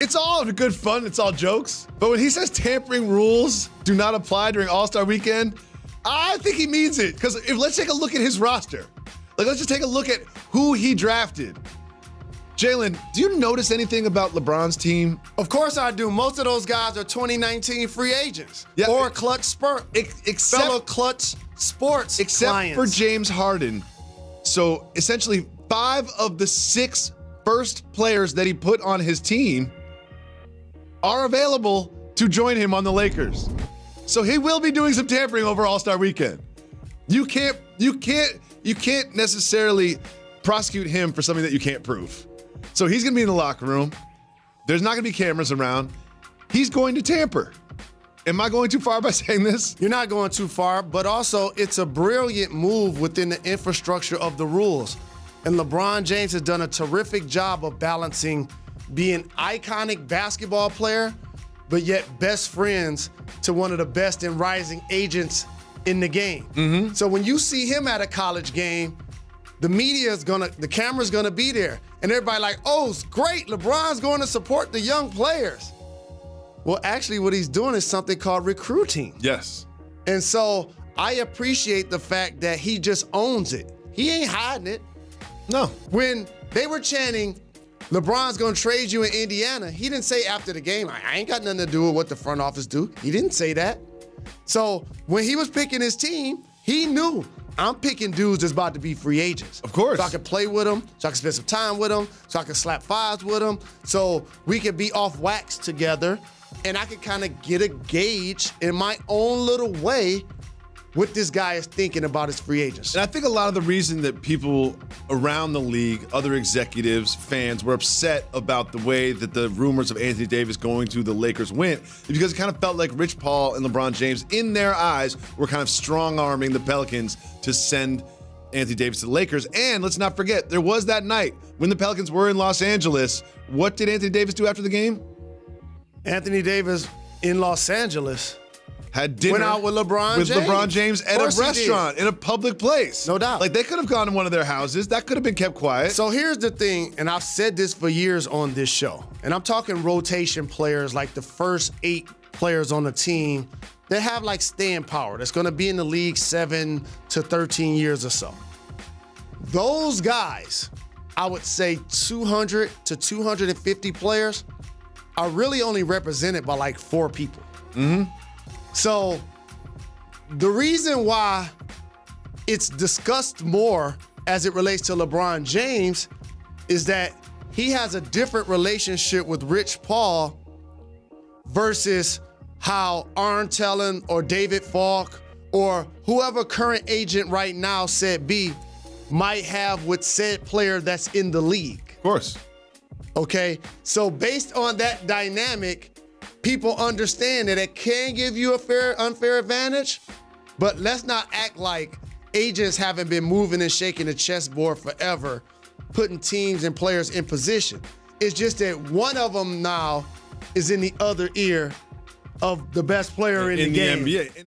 It's all good fun. It's all jokes. But when he says tampering rules do not apply during All-Star Weekend, I think he means it. Because let's take a look at his roster. Let's just take a look at who he drafted. Jalen, do you notice anything about LeBron's team? Of course I do. Most of those guys are 2019 free agents. Yeah, or Clutch fellow Clutch Sports except clients. for James Harden. So essentially 5 of the 6 first players that he put on his team are available to join him on the Lakers. So he will be doing some tampering over All-Star Weekend. You can't necessarily prosecute him for something that you can't prove. So he's going to be in the locker room. There's not going to be cameras around. He's going to tamper. Am I going too far by saying this? You're not going too far, but also it's a brilliant move within the infrastructure of the rules. And LeBron James has done a terrific job of balancing being iconic basketball player, but yet best friends to one of the best and rising agents in the game. Mm-hmm. So when you see him at a college game, the camera's gonna be there. And everybody like, oh, it's great, LeBron's going to support the young players. Well, actually what he's doing is something called recruiting. Yes. And so I appreciate the fact that he just owns it. He ain't hiding it. No. When they were chanting, LeBron's gonna trade you in Indiana, he didn't say after the game, I ain't got nothing to do with what the front office do. He didn't say that. So when he was picking his team, he knew, I'm picking dudes that's about to be free agents. Of course. So I can play with them, so I can spend some time with them, so I can slap fives with them, so we can be off wax together, and I can kind of get a gauge in my own little way what this guy is thinking about his free agents. And I think a lot of the reason that people around the league, other executives, fans, were upset about the way that the rumors of Anthony Davis going to the Lakers went is because it kind of felt like Rich Paul and LeBron James, in their eyes, were kind of strong-arming the Pelicans to send Anthony Davis to the Lakers. And let's not forget, there was that night when the Pelicans were in Los Angeles. What did Anthony Davis do after the game? Anthony Davis in Los Angeles had dinner went out with LeBron James at a restaurant in a public place. No doubt. Like, they could have gone to one of their houses. That could have been kept quiet. So here's the thing, and I've said this for years on this show, and I'm talking rotation players, like the first 8 players on the team that have like staying power, that's gonna be in the league 7 to 13 years or so. Those guys, I would say 200 to 250 players, are really only represented by like 4 people. Mm-hmm. So the reason why it's discussed more as it relates to LeBron James is that he has a different relationship with Rich Paul versus how Arn Tellin or David Falk or whoever current agent right now said be might have with said player that's in the league. Of course. Okay, so based on that dynamic, people understand that it can give you a unfair advantage, but let's not act like agents haven't been moving and shaking the chessboard forever, putting teams and players in position. It's just that one of them now is in the other ear of the best player in the game. NBA.